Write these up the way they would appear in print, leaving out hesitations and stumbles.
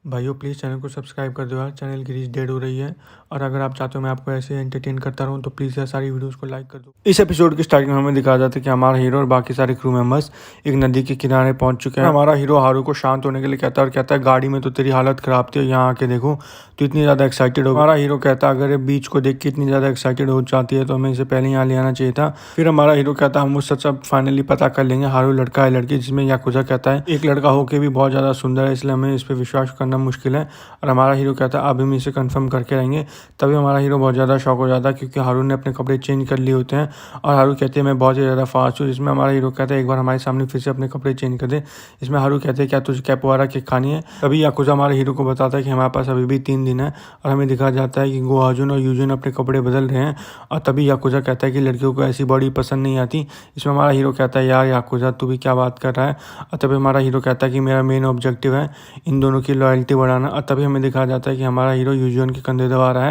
भाइयों please channel को subscribe कर दो यार, चैनल की रीच डेड हो रही है। और अगर आप चाहते हो मैं आपको ऐसे एंटरटेन करता रहूँ तो प्लीज़ यार सारी वीडियोस को लाइक कर दो। इस एपिसोड की स्टार्टिंग में हमें दिखाया जाता है कि हमारा हीरो और बाकी सारे क्रू मेंबर्स एक नदी के किनारे पहुंच चुके हैं। हमारा हीरो हारू को शांत होने के लिए कहता है और कहता है गाड़ी में तो तेरी हालत खराब थी, यहाँ आके देखो तो इतनी ज़्यादा एक्साइटेड हो। हमारा हीरो कहता है अगर ये बीच को देख के इतनी ज़्यादा एक्साइटेड हो जाती है तो हमें इसे पहले यहाँ ले आना चाहिए था। फिर हमारा हीरो कहता है हम उस सच अब फाइनली पता कर लेंगे हारू लड़का है लड़की, जिसमें याकुजा कहता है एक लड़का होकर भी बहुत ज़्यादा सुंदर है, इसलिए हमें इस पर विश्वास करना मुश्किल है। और हमारा हीरो कहता है अभी हम इसे कंफर्म करके रहेंगे। तभी हमारा हीरो बहुत ज़्यादा शॉक हो जाता है क्योंकि हारू ने अपने कपड़े चेंज कर लिए होते हैं और हारू कहते हैं मैं बहुत ही ज़्यादा फास्ट हूँ। जिसमें हमारा हीरो कहता है एक बार हमारे सामने फिर से अपने कपड़े चेंज कर दे। इसमें हारू कहते हैं क्या तुझे कैपोएरा किक खानी है। तभी याकुजा हमारे हीरो को बताता है कि हमारे पास अभी भी 3 दिन है और हमें दिखाया जाता है कि गोहाजुन और यूजुन अपने कपड़े बदल रहे हैं। और तभी याकुजा कहता है कि लड़कियों को ऐसी बॉडी पसंद नहीं आती। इसमें हमारा हीरो कहता है यार याकुजा तू भी क्या बात कर रहा है। और तभी हमारा हीरो कहता है कि मेरा मेन ऑब्जेक्टिव है इन दोनों की लॉयल्टी बढ़ाना। और तभी हमें दिखाया जाता है कि हमारा हीरो यूजुन के कंधे दबा रहा है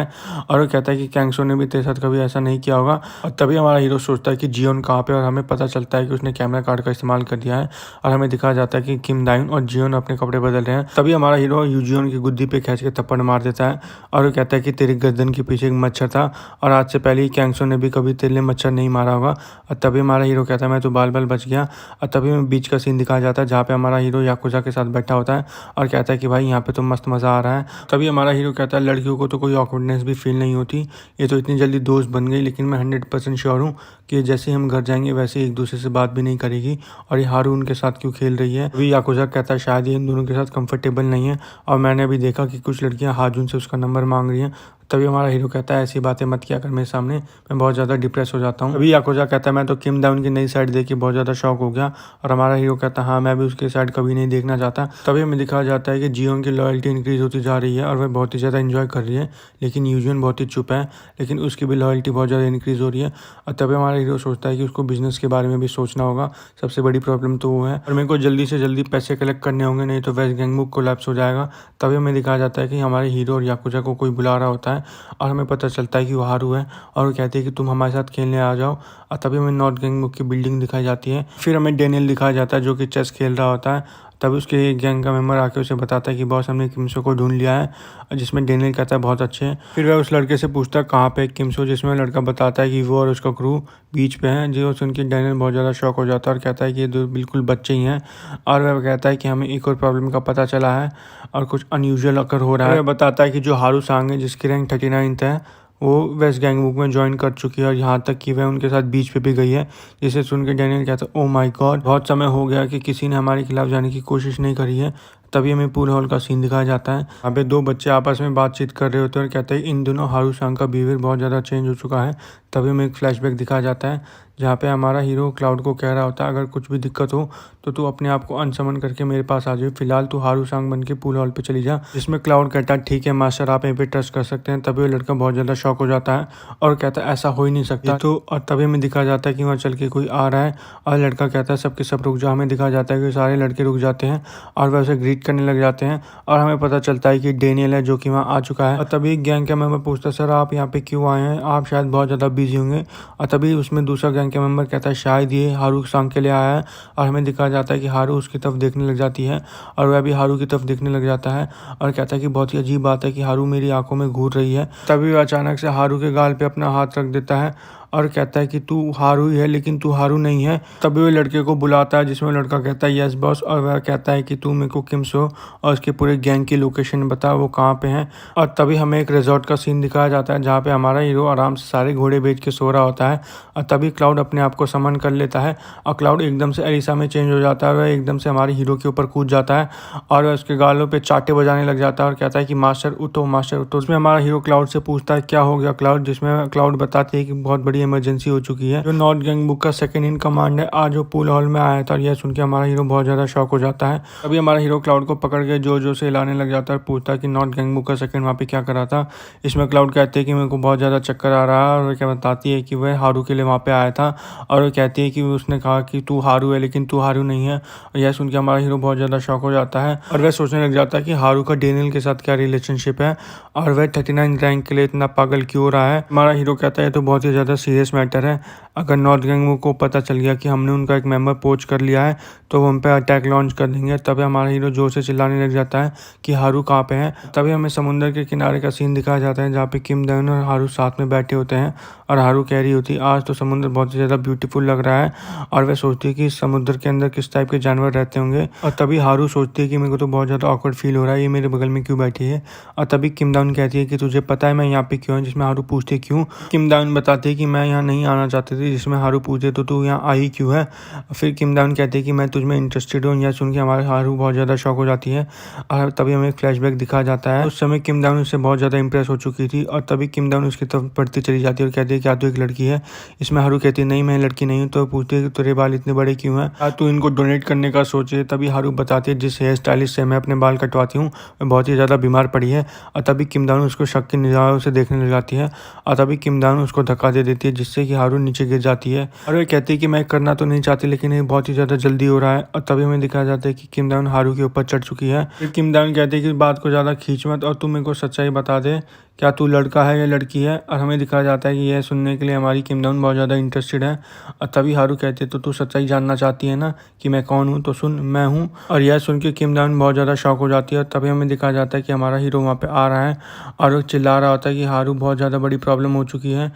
और वो कहता है कि कैंगसो ने भी तेरे साथ कभी ऐसा नहीं किया होगा। और तभी हमारा हीरो सोचता है कि जियोन कहाँ पे, और हमें पता चलता है कि उसने कैमरा कार्ड का इस्तेमाल कर दिया है। और हमें दिखाया जाता है कि किम दायुन और जियोन अपने कपड़े बदल रहे हैं। तभी हमारा हीरो यूजियोन की गुद्दी पे खींच के थप्पड़ मार देता है और वो कहता है कि तेरी गर्दन के पीछे एक मच्छर था और आज से पहले ही कैंगसो ने भी कभी तेरे लिए मच्छर नहीं मारा होगा। और तभी हमारा हीरो कहता है मैं तो बाल बाल बच गया। और तभी हमें बीच का सीन दिखाया जाता है जहाँ पे हमारा हीरो याकुजा के साथ बैठा होता है और कहता है कि भाई यहाँ पे तो मस्त मज़ा आ रहा है। तभी हमारा हीरो कहता है लड़कियों को तो कोई ऑकवर्डनेस भी फील नहीं होती, ये तो इतनी जल्दी दोस्त बन गई, लेकिन मैं 100% श्योर हूँ कि जैसे ही हम घर जाएंगे वैसे ही एक दूसरे से बात भी नहीं करेगी। और ये हारू उनके साथ क्यों खेल रही है। अभी याकुजा कहता है शायद ये इन दोनों के साथ कंफर्टेबल नहीं है और मैंने अभी देखा कि कुछ लड़कियां हाजुन से उसका नंबर मांग रही हैं। तभी हमारा हीरो कहता है ऐसी बातें मत किया कर मेरे सामने, मैं बहुत ज़्यादा डिप्रेस हो जाता हूँ। अभी याकुजा कहता है मैं तो किम दाउन की नई साइड देख के बहुत ज़्यादा शौक हो गया। और हमारा हीरो कहता है हाँ मैं भी उसकी साइड कभी नहीं देखना चाहता। तभी हमें दिखाया जाता है कि जियोन की लॉयल्टी इंक्रीज होती जा रही है और वह बहुत ही ज़्यादा इंजॉय कर रही है, लेकिन यूजुन बहुत ही चुप है, लेकिन उसकी भी लॉयल्टी बहुत ज़्यादा इंक्रीज हो रही है। और तभी हमारा हीरो सोचता है कि उसको बिजनेस के बारे में भी सोचना होगा, सबसे बड़ी प्रॉब्लम तो वो है और मेरे को जल्दी से जल्दी पैसे कलेक्ट करने होंगे, नहीं तो वेस्ट गैंगमुक कोलैप्स हो जाएगा। तभी हमें दिखाया जाता है कि हमारे हीरो और याकुजा को कोई बुला रहा होता है और हमें पता चलता है कि वो हारू है और वो कहते हैं कि तुम हमारे साथ खेलने आ जाओ। और तभी हमें नॉर्थ गैंगमुक की बिल्डिंग दिखाई जाती है। फिर हमें डेनियल दिखाया जाता है जो कि चेस खेल रहा होता है। तभी उसके गैंग का मेंबर आके उसे बताता है कि बॉस हमने किमसो को ढूंढ लिया है, जिसमें डेनियल कहता है बहुत अच्छे हैं। फिर वह उस लड़के से पूछता है कहाँ पे किमसो, जिसमें लड़का बताता है कि वो और उसका क्रू बीच पे हैं। जो सुन के डेनियल बहुत ज़्यादा शॉक हो जाता है और कहता है कि ये दो बिल्कुल बच्चे ही हैं। और वह कहता है कि हमें एक और प्रॉब्लम का पता चला है और कुछ अनयूजुअल अकर हो रहा है। वह बताता है कि जो हारू सांग है जिसकी रैंक 39 है वो वेस्ट गैंगमुक में ज्वाइन कर चुकी है और यहाँ तक कि वह उनके साथ बीच पे भी गई है। जिसे सुन के डेनियल कहता है ओ माय गॉड, बहुत समय हो गया कि किसी ने हमारे खिलाफ जाने की कोशिश नहीं करी है। तभी हमें पूल हॉल का सीन दिखाया जाता है। यहाँ पे 2 बच्चे आपस में बातचीत कर रहे होते हैं और कहते हैं इन दोनों हारू सांग का बिहेवियर बहुत ज़्यादा चेंज हो चुका है। तभी हमें एक फ्लैशबैक दिखाया जाता है जहाँ पे हमारा हीरो क्लाउड को कह रहा होता है अगर कुछ भी दिक्कत हो तो तू अपने आप को अनसमन करके मेरे पास आ जाए, फिलहाल तू हारू सांग बन के पूल हॉल पे चली जा। जिसमें क्लाउड कहता है ठीक है मास्टर आप यहीं पे ट्रस्ट कर सकते हैं। तभी वो लड़का बहुत ज़्यादा शॉक हो जाता है और कहता है ऐसा हो ही नहीं सकता तो। और तभी हमें दिखाया जाता है कि वहाँ चल के कोई आ रहा है और लड़का कहता है सबके सब रुक जाओ। हमें दिखाया जाता है कि सारे लड़के रुक जाते हैं और वह उसे ग्रीट करने लग जाते हैं और हमें पता चलता है कि डेनियल है जो कि वहाँ आ चुका है। और तभी गैंग का मेंबर पूछता है सर आप यहाँ पे क्यों आए हैं, आप शायद बहुत ज़्यादा बिजी होंगे। और तभी उसमें दूसरा गैंग का मेंबर कहता है शायद ये हारू सांग के लिए आया है। और हमें दिखाया जाता है कि हारू उसकी तरफ देखने लग जाती है और वह भी हारू की तरफ देखने लग जाता है और कहता है कि बहुत ही अजीब बात है कि हारू मेरी आंखों में घूर रही है। तभी वह अचानक से हारू के गाल पे अपना हाथ रख देता है और कहता है कि तू हारू ही है लेकिन तू हारू नहीं है। तभी वो लड़के को बुलाता है जिसमें लड़का कहता है यस बॉस, और वह कहता है कि तू मेरे को किमसो और उसके पूरे गैंग की लोकेशन बता वो कहाँ पे हैं। और तभी हमें एक रिजॉर्ट का सीन दिखाया जाता है जहाँ पे हमारा हीरो आराम से सारे घोड़े बेच के सो रहा होता है। और तभी क्लाउड अपने आप को समन कर लेता है और क्लाउड एकदम से एलिसा में चेंज हो जाता है और वह एकदम से हमारे हीरो के ऊपर कूद जाता है और वह उसके गालों पर चाटे बजाने लग जाता है और कहता है कि मास्टर उठो मास्टर उठो। उसमें हमारा हीरो क्लाउड से पूछता है क्या हो गया क्लाउड, जिसमें क्लाउड बताती है कि बहुत बड़ी इमरजेंसी हो चुकी है। जो नॉर्थ गैंगमुक का सेकंड इन कमांड है आज वो पूल हॉल में आया था और यह सुन के हमारा हीरो बहुत ज़्यादा शॉक हो जाता है। अभी हमारा हीरो क्लाउड को पकड़ के जो से हिलाने लग जाता है और पूछता है कि नॉर्थ गैंगमुक का सेकंड वहाँ पे क्या कर रहा था। इसमें क्लाउड कहते हैं कि मेरे को बहुत ज़्यादा चक्कर आ रहा है और वह क्या बताती है कि वह हारू के लिए वहाँ पे आया था और वह कहती है कि उसने कहा कि तू हारू है लेकिन तू हारू नहीं है। और यह सुन के हमारा हीरो बहुत ज़्यादा शॉक हो जाता है और वह सोचने लग जाता है कि हारू का डेनियल के साथ क्या रिलेशनशिप है और वह 39 रैंक के लिए इतना पागल क्यों हो रहा है। हमारा हीरो कहता है तो बहुत ही ज़्यादा सीरियस मैटर है। अगर नॉर्थ गैंग को पता चल गया कि हमने उनका एक मेंबर पोच कर लिया है तो वो हम पे अटैक लॉन्च कर देंगे। तभी हमारा हीरो जोर से चिल्लाने लग जाता है कि हारू कहाँ पे है। तभी हमें समुद्र के किनारे का सीन दिखाया जाता है जहाँ पे किम डन और हारू साथ में बैठे होते हैं और हारू कह रही होती है आज तो समुद्र बहुत ही ज़्यादा ब्यूटीफुल लग रहा है। और वह सोचती है कि समुद्र के अंदर किस टाइप के जानवर रहते होंगे। और तभी हारू सोचती है कि मेरे को तो बहुत ज़्यादा ऑकवर्ड फील हो रहा है, ये मेरे बगल में क्यों बैठी है। और तभी किम डाउन कहती है कि तुझे पता है मैं यहाँ पे क्यों हूँ, जिसमें हारू पूछती है क्यों। किम डाउन बताती है कि मैं यहाँ नहीं आना चाहती थी, जिसमें हारू पूछते तो तू यहाँ आई क्यों है। फिर किम डाउन कहती है कि मैं तुझमें इंटरेस्टेड हूँ। यह सुन के हमारे हारू बहुत ज़्यादा शॉक हो जाती है। और तभी हमें एक फ्लैशबैक दिखाया जाता है। उस समय किम डाउन उससे बहुत ज़्यादा इंप्रेस हो चुकी थी और तभी किम डाउन उसकी तरफ बढ़ती चली जाती है और कहती है क्या तू एक लड़की है। इसमें हारू कहती है नहीं मैं लड़की नहीं हूँ। तो पूछती है कि तेरे बाल इतने बड़े क्यों हैं, क्या तू इनको डोनेट करने का सोचे। तभी हारू बताती है जिस हेयर स्टाइलिस्ट से मैं अपने बाल कटवाती हूँ मैं बहुत ही ज़्यादा बीमार पड़ी है। और तभी किम डाउन उसको शक की निगाहों से देखने लग जाती है और तभी किम डाउन उसको धक्का दे देती है जिससे कि हारू नीचे गिर जाती है। और वह कहती है कि मैं करना तो नहीं चाहती लेकिन ये बहुत ही ज़्यादा जल्दी हो रहा है। और तभी हमें दिखाया जाता है कि किम डाउन हारू के ऊपर चढ़ चुकी है। फिर किम डाउन कहती है कि बात को ज़्यादा खींच मत और तू मेरे को सच्चाई बता दे, क्या तू लड़का है या लड़की है। और हमें दिखाया जाता है कि यह सुनने के लिए हमारी किम डाउन बहुत ज़्यादा इंटरेस्टेड है। और तभी हारू कहती है तो तू सच्चाई जानना चाहती है ना कि मैं कौन हूँ, तो सुन मैं हूँ। और यह सुन के किम डाउन बहुत ज़्यादा शॉक हो जाती है। और तभी हमें दिखाया जाता है कि हमारा हीरो वहाँ पे आ रहा है और वो चिल्ला रहा होता है कि हारू बहुत ज़्यादा बड़ी प्रॉब्लम हो चुकी है।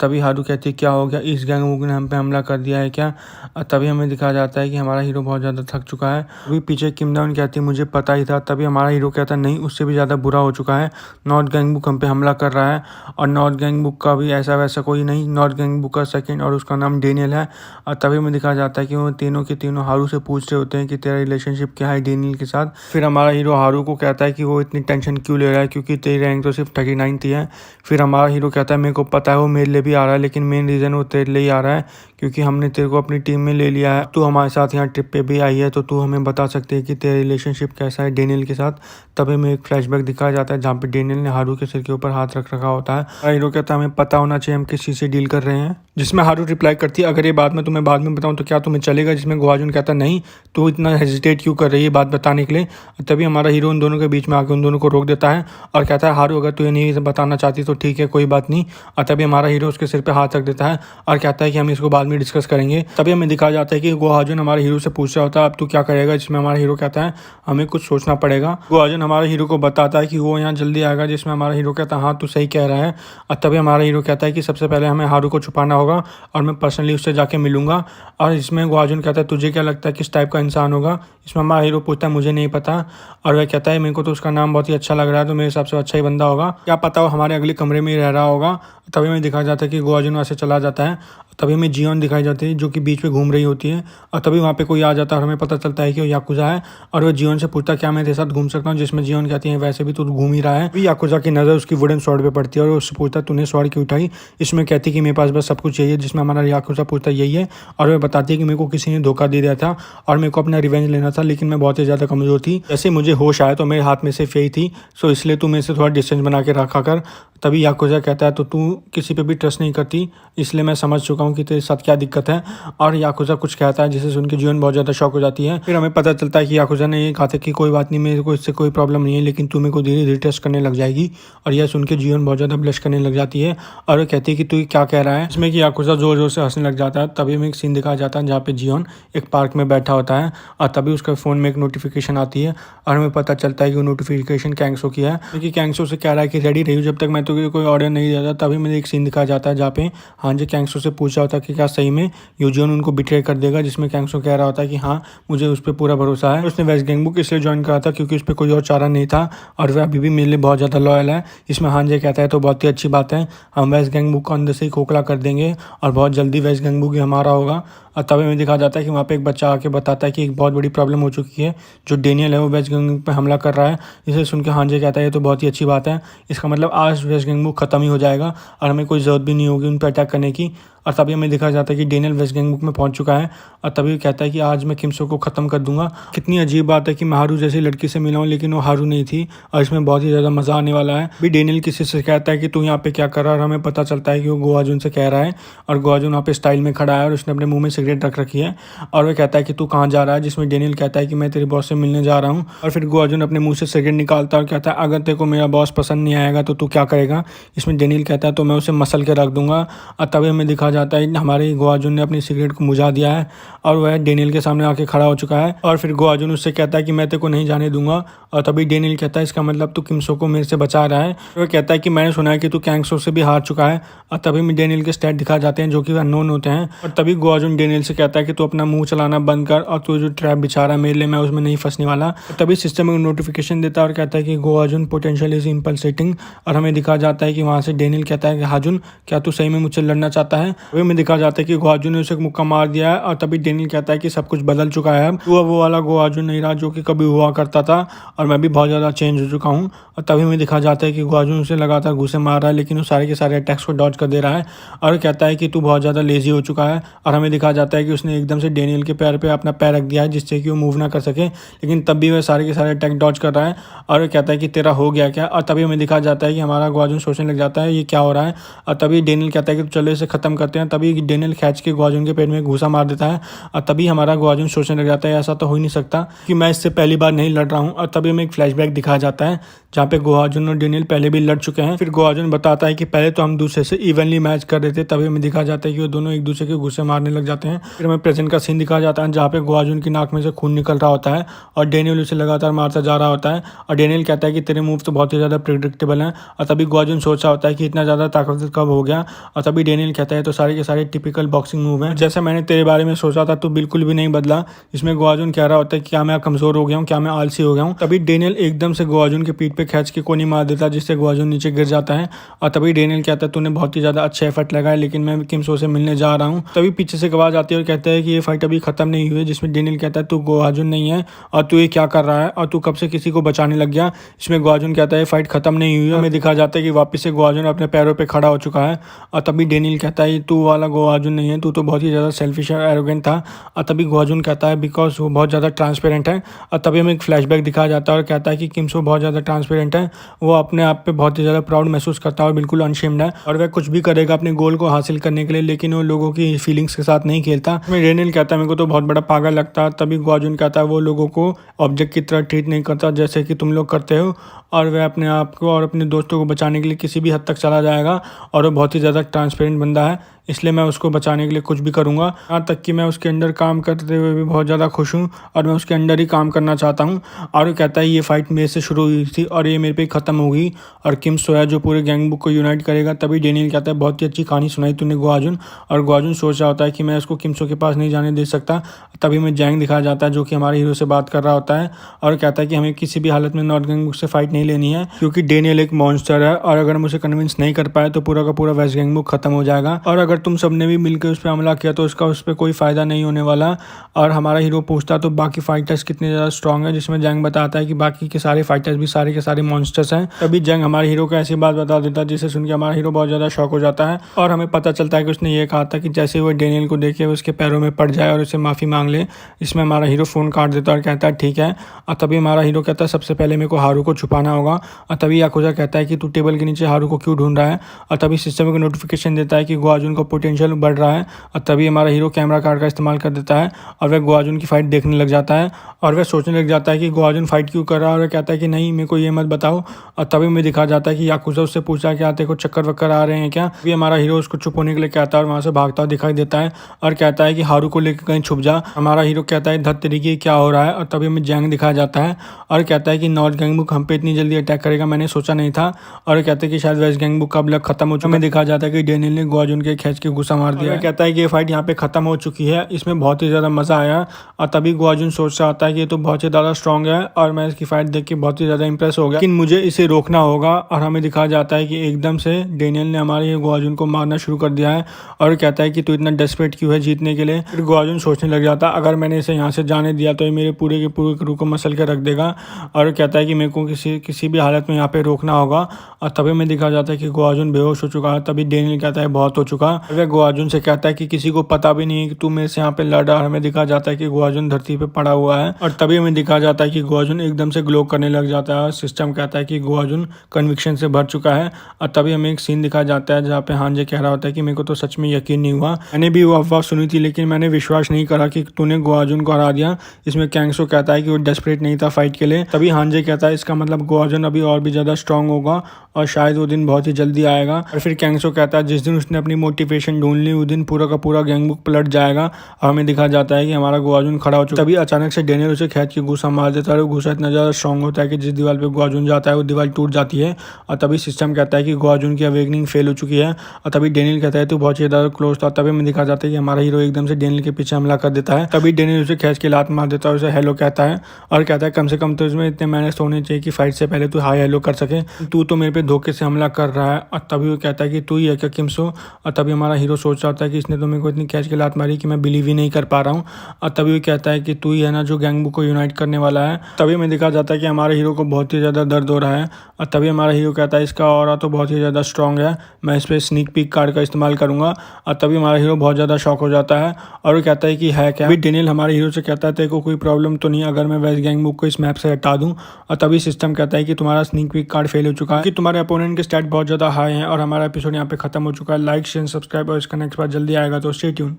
तभी हारू कहती है क्या हो गया, इस गैंग वूंग ने हम पे हमला कर दिया है क्या। और तभी हमें दिखाया जाता है कि हमारा हीरो बहुत ज़्यादा थक चुका है। अभी पीछे किम डाउन कहती है मुझे पता ही था। तभी हमारा हीरो कहता है नहीं उससे भी ज़्यादा बुरा हो चुका है, नॉर्थ गैंग बुक हम पे हमला कर रहा है। और नॉर्थ गैंग बुक का भी ऐसा वैसा कोई नहीं, नॉर्थ गैंग बुक का सेकंड और उसका नाम डेनियल है। और तभी हमें दिखाया जाता है कि वो तीनों के तीनों हारू से पूछ रहे होते हैं कि तेरा रिलेशनशिप क्या है डेनियल के साथ। फिर हमारा हीरो हारू को कहता है कि वो इतनी टेंशन क्यों ले रहा है क्योंकि तेरी रैंक तो सिर्फ 39 थी है। फिर हमारा हीरो कहता है मेरे को पता है वो मेरे लिए भी आ रहा है लेकिन मेन रीज़न वो तेरे लिए ही आ रहा है क्योंकि हमने तेरे को अपनी टीम में ले लिया है। तू हमारे साथ यहाँ ट्रिप पे भी आई है तो तू हमें बता सकती है कि तेरा रिलेशनशिप कैसा है डेनियल के साथ। तभी हमें एक फ्लैशबैक दिखाया जाता है जहाँ पे डेनियल ने हारू के सिर के ऊपर हाथ रख रखा होता है। हीरो कहता है हमें पता होना चाहिए हम किस चीज़ से डील कर रहे हैं। जिसमें हारू रिप्लाई करती है अगर ये बात मैं तुम्हें बाद में बताऊं तो क्या तुम्हें चलेगा। जिसमें गुआजुन कहता नहीं तू इतना हेजिटेट क्यों कर रही है बात बताने के लिए। तभी हमारा हीरो उन दोनों के बीच में आके उन दोनों को रोक देता है और कहता है हारू अगर तू ये नहीं बताना चाहती तो ठीक है कोई बात नहीं। और तभी हमारा हीरो उसके सिर पे हाथ रख देता है और कहता है कि हम इसको बाद में डिस्कस करेंगे। तभी हमें दिखाया जाता है कि गुआजुन हमारे हीरो से पूछ रहा होता है अब तू क्या करेगा। जिसमें हमारा हीरो कहता है हमें कुछ सोचना पड़ेगा। गुआजुन हमारे हीरो को बताता है कि वो यहाँ जल्दी आएगा। जिसमें हमारा हीरो कहता है हाँ तू सही कह रहा है। और तभी हमारा हीरो कहता है कि सबसे पहले हमें हारू को छुपाना होगा और मैं पर्सनली उससे जाके मिलूंगा। और इसमें गुआजुन कहता है तुझे क्या लगता है किस टाइप का इंसान होगा। इसमें हमारा हीरो पूछता है मुझे नहीं पता। और वह कहता है मेरे को तो उसका नाम बहुत ही अच्छा लग रहा है तो मेरे हिसाब से अच्छा ही बंदा होगा, क्या पता वो हमारे अगले कमरे में ही रह रहा होगा। तभी हमें दिखाया जाता है कि गुआजुन वहाँ से चला जाता है। तभी हमें जियोन दिखाई जाती है जो कि बीच में घूम रही होती है। और तभी वहाँ पे कोई आ जाता है और हमें पता चलता है कि वो याकुजा है। और वो जियोन से पूछता क्या मैं तेरे साथ घूम सकता हूँ। जिसमें जियोन कहती है वैसे भी तू घूम ही रहा है। अभी याकुजा की नज़र उसकी वुडन स्वॉर्ड पे पड़ती है और उससे पूछता तूने स्वॉर्ड क्यों उठाई। इसमें कहती है कि मेरे पास बस सब कुछ यही है। जिसमें हमारा याकुजा पूछता यही है। और वह बताती है कि मेरे को किसी ने धोखा दे दिया था और मेरे को अपना रिवेंज लेना था लेकिन मैं बहुत ही ज़्यादा कमज़ोर थी। जैसे मुझे होश आया तो मेरे हाथ में सिर्फ यही थी, सो इसलिए तू मेरे से थोड़ा डिस्टेंस बना के रखा कर। तभी याकुजा कहता है तो तू किसी पे भी ट्रस्ट नहीं करती इसलिए मैं समझ चुका हूँ कि तेरे साथ क्या दिक्कत है। और याकुजा कुछ कहता है जिसे सुन के जियोन बहुत ज़्यादा शॉक हो जाती है। फिर हमें पता चलता है कि याकुजा ने ये कहा था कि कोई बात नहीं मेरे को इससे कोई प्रॉब्लम नहीं है लेकिन तू मेरे को धीरे धीरे ट्रस्ट करने लग जाएगी। और यह सुन के जियोन बहुत ज़्यादा ब्लश करने लग जाती है और वो कहती है कि तू क्या कह रहा है। इसमें कि याकुजा जोर जोर से हंसने लग जाता है। तभी हमें एक सीन दिखाया जाता है जहाँ पे जियोन एक पार्क में बैठा होता है और तभी उसका फ़ोन में एक नोटिफिकेशन आती है और हमें पता चलता है कि वो नोटिफिकेशन कैंगसो की है क्योंकि कैंगसो से कह रहा है कि रेडी रही जब तक मैं तो कोई ऑर्डर नहीं देता। तभी मुझे एक सीन दिखाया जाता है जहाँ पे हांजे कैंगसो से पूछा होता है कि क्या सही में यूजियोन उनको बिट्रे कर देगा। जिसमें कैंगसो कह रहा होता है कि हाँ मुझे उस पर पूरा भरोसा है। उसने वेस्ट गैंग बुक इसलिए ज्वाइन करा था क्योंकि उस पर कोई और चारा नहीं था और वह अभी भी मेरे लिए बहुत ज़्यादा लॉयल है। इसमें हांजे कहता है तो बहुत ही अच्छी बात है, हम वेस्ट गैंग बुक को अंदर से ही खोखला कर देंगे और बहुत जल्दी वेस्ट गैंग बुक ही हमारा होगा। और तभी में दिखाया जाता है कि वहाँ पे एक बच्चा आके बताता है कि एक बहुत बड़ी प्रॉब्लम हो चुकी है, जो डेनियल है वो वेस्ट गैंग पे हमला कर रहा है। इसे सुन के हांजे कहता है ये तो बहुत ही अच्छी बात है, इसका मतलब आज वेस्ट गैंग बुक खत्म ही हो जाएगा और हमें कोई ज़रूरत भी नहीं होगी उन पर अटैक करने की। और तभी हमें दिखाया जाता है कि डेनियल वेस्ट गैंगबुक में पहुंच चुका है और तभी वो कहता है कि आज मैं किमसो को ख़त्म कर दूंगा। कितनी अजीब बात है कि मैं हारू जैसी लड़की से मिला हूँ लेकिन वो हारू नहीं थी और इसमें बहुत ही ज़्यादा मज़ा आने वाला है। भी डेनियल किसी से कहता है कि तू यहाँ पे क्या कर रहा है और हमें पता चलता है कि वो गोवाजुन से कह रहा है और गोवाजुन वहाँ पे स्टाइल में खड़ा है और उसने अपने मुंह में सिगरेट रख रखी है और वो कहता है कि तू कहाँ जा रहा है, जिसमें डेनियल कहता है कि मैं तेरे बॉस से मिलने जा रहा हूँ। और फिर गोवाजुन अपने मुंह से सिगरेट निकालता है और कहता है अगर तेरे को मेरा बॉस पसंद नहीं आएगा तो तू क्या करेगा। इसमें डेनियल कहता है तो मैं उसे मसल के रख दूंगा और तभी हमें दिखा जाता है हमारे गोवाजुन ने अपनी सिगरेट को बुझा दिया है और वह डेनियल के सामने आके खड़ा हो चुका है। और फिर गोवाजुन उससे कहता है कि मैं तेरे को नहीं जाने दूंगा और तभी डेनियल कहता है इसका मतलब तू किमसो को मेरे से बचा रहा है। वह कहता है कि मैंने सुना है कि तू कैंगसो से भी हार चुका है और तभी में डेनियल के स्टैट दिखा जाते हैं जो कि अननोन होते हैं। और तभी गोवाजुन डेनियल से कहता है कि तू अपना मुंह चलाना बंद कर और तू जो ट्रैप बिछा रहा है मेरे लिए मैं उसमें नहीं फंसने वाला। तभी सिस्टम में नोटिफिकेशन देता है और कहता है कि गोवाजुन पोटेंशियल इज इम्पल्सेटिंग और हमें दिखा जाता है कि वहाँ से डेनियल कहता है कि हाजुन क्या तू सही में मुझसे लड़ना चाहता है। वही हमें दिखा जाता है कि गोवाजुन ने उसे मुक्का मार दिया है और तभी डेनियल कहता है कि सब कुछ बदल चुका है, अब तू वो वाला गोवाजुन नहीं रहा जो कि कभी हुआ करता था और मैं भी बहुत ज़्यादा चेंज हो चुका हूँ। और तभी हमें दिखा जाता है कि गोवाजुन उसे लगातार घूसे मार रहा है लेकिन वो सारे के सारे अटैक्स को डॉज कर दे रहा है और कहता है कि तू बहुत ज़्यादा लेजी हो चुका है। और हमें दिखा जाता है कि उसने एकदम से डेनियल के पैर पे अपना पैर रख दिया है जिससे कि वो मूव ना कर सके, लेकिन तब भी वह सारे के सारे अटैक डॉज कर रहा है और कहता है कि तेरा हो गया क्या। और तभी हमें दिखा जाता है कि हमारा गोवाजुन सोचने लग जाता है ये क्या हो रहा है और तभी डेनियल कहता है कि चलो इसे ख़त्म करते हैं। तभी डेनियल खींच के गोवाजुन के पेट में घूसा मार देता है और तभी हमारा गोवाजुन सोचने लग जाता है ऐसा तो हो ही नहीं सकता कि मैं इससे पहली बार नहीं लड़ रहा हूँ। और तभी हमें एक फ्लैशबैक दिखाया जाता है जहाँ पे गोवाजुन और डेनियल पहले भी लड़ चुके हैं। फिर गोवाजुन बताता है कि पहले तो हम दूसरे से इवनली मैच कर रहे थे, तभी हमें दिखा जाता है कि वो दोनों एक दूसरे के गुस्से मारने लग जाते हैं। फिर हमें प्रेजेंट का सीन दिखाया जाता है जहाँ पे गोवाजुन की नाक में से खून निकल रहा होता है और डेनियल उसे लगातार मारता जा रहा होता है और डेनियल कहता है कि तेरे मूव तो बहुत ही ज़्यादा प्रिडिक्टेबल हैं। और तभी गोवाजुन सोच रहा होता है कि इतना ज़्यादा ताकतवर कब हो गया और तभी डेनियल कहता है तो सारे के सारे टिपिकल बॉक्सिंग मूव हैं, जैसे मैंने तेरे बारे में सोचा था तो बिल्कुल भी नहीं बदला। इसमें गोवाजुन कह रहा होता है कि क्या मैं कमज़ोर हो गया हूँ, क्या मैं आलसी हो गया हूँ। तभी डेनियल एकदम से गोवाजुन के पीठ पे खींच के कोनी मार देता है जिससे गोवाजुन नीचे गिर जाता है। और तभी डेनियल कहता है तूने बहुत ही ज़्यादा अच्छा एफर्ट लगाया लेकिन मैं किमसो से मिलने जा रहा हूँ। तभी पीछे से आवाज़ आती है और कहता है कि ये फाइट अभी खत्म नहीं हुई है, जिसमें डेनियल कहता है तू गोवाजुन नहीं है और तू ये क्या कर रहा है और तू कब से किसी को बचाने लग गया। इसमें गोवाजुन कहता है फाइट खत्म नहीं हुई है। हमें दिखा जाता है कि वापस से गोवाजुन अपने पैरों पे खड़ा हो चुका है और तभी डेनियल कहता है तू वाला गोवाजुन नहीं है, तू तो बहुत ही ज़्यादा सेल्फिश और एरोगेंट था। और तभी गोवाजुन कहता है बिकॉज वो बहुत ज़्यादा ट्रांसपेरेंट है। और तभी हमें एक फ्लैशबैक दिखाया जाता है और कहता है कि किमसो बहुत ज़्यादा ट्रांसपेरेंट है, वो अपने आप पे बहुत ही ज़्यादा प्राउड महसूस करता है और बिल्कुल अनशेम्ड है और वह कुछ भी करेगा अपने गोल को हासिल करने के लिए, लेकिन वो लोगों की फीलिंग्स के साथ नहीं खेलता। मैं डेनियल कहता है मेरे को तो बहुत बड़ा पागल लगता है। तभी गोवाजुन कहता है वो लोगों को ऑब्जेक्ट की तरह ट्रीट नहीं करता जैसे कि तुम लोग करते हो और वह अपने आप को और अपने दोस्तों को बचाने के लिए किसी भी हद तक चला जाएगा और वो बहुत ही ज़्यादा ट्रांसपेरेंट बंदा है, इसलिए मैं उसको बचाने के लिए कुछ भी करूँगा। यहाँ तक कि मैं उसके अंडर काम करते हुए भी बहुत ज़्यादा खुश हूँ और मैं उसके अंडर ही काम करना चाहता हूँ। और वो कहता है ये फाइट मेरे से शुरू हुई थी और ये मेरे पे ख़त्म होगी और किमसो है जो पूरे गैंगबुक को यूनाइट करेगा। तभी डेनियल कहता है बहुत ही अच्छी कहानी सुनाई तूने गोवाजुन। और गोवाजुन सोच रहा होता है कि मैं इसको किमसो के पास नहीं जाने दे सकता। तभी में जैंग दिखाया जाता है जो कि हमारे हीरो से बात कर रहा होता है और कहता है कि हमें किसी भी हालत में नॉर्थ गैंगबुक से फाइट नहीं लेनी है क्योंकि डेनियल एक मॉन्स्टर है और अगर हम उसे कन्विंस नहीं कर पाए तो पूरा का पूरा वेस्ट गैंगबुक खत्म हो जाएगा और अगर तुम सबने भी मिलकर उस पर हमला किया तो उसका उस पर कोई फ़ायदा नहीं होने वाला। और हमारा हीरो पूछता तो बाकी फाइटर्स कितने ज़्यादा स्ट्रॉन्ग है, जिसमें जैंग बताता है कि बाकी के सारे फाइटर्स भी सारे के सारे मॉन्स्टर्स हैं। तभी जैंग हमारे हीरो को ऐसी बात बता देता है जिसे सुन के हमारा हीरो बहुत ज़्यादा शॉक हो जाता है और हमें पता चलता है कि उसने ये कहा था कि जैसे वो डेनियल को देखे उसके पैरों में पड़ जाए और उसे माफ़ी मांग ले। इसमें हमारा हीरो फ़ोन काट देता है और कहता है ठीक है। और तभी हमारा हीरो कहता है सबसे पहले मेरे को हारू को छुपाना होगा। और तभी याकुजा कहता है कि तू टेबल के नीचे हारू को क्यों ढूंढ रहा है। और तभी सिस्टम को नोटिफिकेशन देता है कि गोवाजुन का पोटेंशियल बढ़ रहा है और तभी हमारा हीरो कैमरा कार्ड का इस्तेमाल कर देता है और वह गोवाजुन की फाइट देखने लग जाता है और वह सोचने लग जाता है कि गोवाजुन फाइट क्यों कर रहा है और वह कहता है कि नहीं मेरे को ये मत बताओ। और तभी मैं दिखा जाता है कि याकुजा उससे पूछा कि आते को चक्कर वक्कर आ रहे हैं क्या। अभी हमारा हीरो उसको छुप होने के लिए कहता है और वहाँ से भागता दिखाई देता है और कहता है कि हारू को लेकर कहीं छुप जा। हमारा हीरो कहता है धत तरीके क्या हो रहा है। और तभी हमें जैंग दिखाया जाता है और कहता है कि नॉर्थ गैंगबुक हम पे इतनी जल्दी अटैक करेगा मैंने सोचा नहीं था और कहते हैं कि शायद वेस्ट गैंगबुक का अब लक खत्म हो चुका है। हमें दिखा जाता है कि डेनियल ने गोवाजुन के खींच के गुस्सा मार दिया। कहता है कि ये फाइट यहाँ पे खत्म हो चुकी है, इसमें बहुत ही ज़्यादा मज़ा आया। और तभी गोवाजुन सोच रहा होता है कि ये तो बहुत ही ज़्यादा स्ट्रॉन्ग है और मैं इसकी फाइट देख के बहुत ही ज़्यादा इंप्रेस हो गया, लेकिन मुझे इसे रोकना होगा। और हमें दिखाया जाता है कि एकदम से डेनियल ने हमारे गोवाजुन को मारना शुरू कर दिया है और कहता है कि तू इतना डेस्परेट क्यों है जीतने के लिए। फिर गोवाजुन सोचने लग जाता है अगर मैंने इसे यहाँ से जाने दिया तो ये मेरे पूरे के पूरे क्रू को मसल के रख देगा और कहता है कि मेरे को किसी भी हालत में यहाँ पे रोकना होगा। और तभी मैं दिखा जाता है कि गोवाजुन बेहोश हो चुका है। तभी डेनियल कहता है बहुत हो चुका वह गोआजुन से कहता है कि किसी को पता भी नहीं है कि तू मेरे से यहाँ पे लड़ रहा है। हमें दिखा जाता है कि गोआजुन धरती पे पड़ा हुआ है और तभी हमें दिखा जाता है कि गोआजुन एकदम से ग्लो करने लग जाता है। सिस्टम कहता है कि गोआजुन कन्विक्शन से भर चुका है और तभी हमें एक सीन दिखाया जाता है जहाँ पे हांजे कह रहा होता है कि मेरे को तो सच में यकीन नहीं हुआ, मैंने भी वो अफवाह सुनी थी लेकिन मैंने विश्वास नहीं करा कि तूने गोआजुन को हरा दिया। इसमें कैंगसो कहता है कि वो डेस्परेट नहीं था फाइट के लिए। तभी हांजे कहता है इसका मतलब गोआजुन अभी और भी ज्यादा स्ट्रांग होगा और शायद वो दिन बहुत ही जल्दी आएगा। और फिर कैंगसो कहता है जिस दिन उसने अपनी मोटिवेशन ढूंढ ली उस दिन पूरा का पूरा गैंगबुक पलट जाएगा। और हमें दिखा जाता है कि हमारा गोआजुन खड़ा हो चुका है। तभी अचानक से डेनियल उसे खींच के घूसा मार देता है। घूसा इतना ज्यादा स्ट्रांग होता है कि जिस दीवार पे गोआजुन जाता है वो दीवार टूट जाती है। और तभी सिस्टम कहता है कि गोआजुन की अवेकनिंग फेल हो चुकी है। और तभी डेनियल कहता है तू बहुत ज्यादा क्लोज था। तभी हमें दिखा जाता है कि हमारा हीरो एकदम से डेनियल के पीछे हमला कर देता है। तभी डेनियल उसे खींच के लात मार देता है, उसे हेलो कहता है और कहता है कम से कम तो इसमें इतने मैनेज होने चाहिए कि फाइट से पहले तू हाई हेलो कर सके, तू तो मेरे पे धोखे से हमला कर रहा है। और तभी वो कहता है कि तू ही है क्या किमसो। और तभी हमारा हीरो सोच रहा होता है कि इसने तो मेरे को इतनी खींच के लात मारी कि मैं बिलीव ही नहीं कर पा रहा हूँ। और तभी वो कहता है कि तू ही है ना जो गैंगबुक को यूनाइट करने वाला है। तभी हमें दिखा जाता है कि हमारे हीरो को बहुत ही ज़्यादा दर्द हो रहा है। और तभी हमारा हीरो कहता है इसका ऑरा तो बहुत ही ज़्यादा स्ट्रॉन्ग है, मैं इस पर स्नीक पीक कार्ड का इस्तेमाल करूंगा। और तभी हमारा हीरो बहुत ज़्यादा शॉक हो जाता है और वो कहता है कि है क्या। डेनियल हमारे हीरो से कहता है तेरे को कोई प्रॉब्लम तो नहीं अगर मैं वेस्ट गैंगबुक को इस मैप से हटा दूं। और तभी सिस्टम कहता है कि तुम्हारा स्नीक पीक कार्ड फेल हो चुका है, कि तुम्हारे अपोनेंट के स्टैट बहुत ज़्यादा हाई हैं। और हमारा एपिसोड यहाँ पे खत्म हो चुका है। लाइक शेयर सब्सक्राइब और इसका नेक्स्ट बार जल्दी आएगा तो स्टे ट्यून।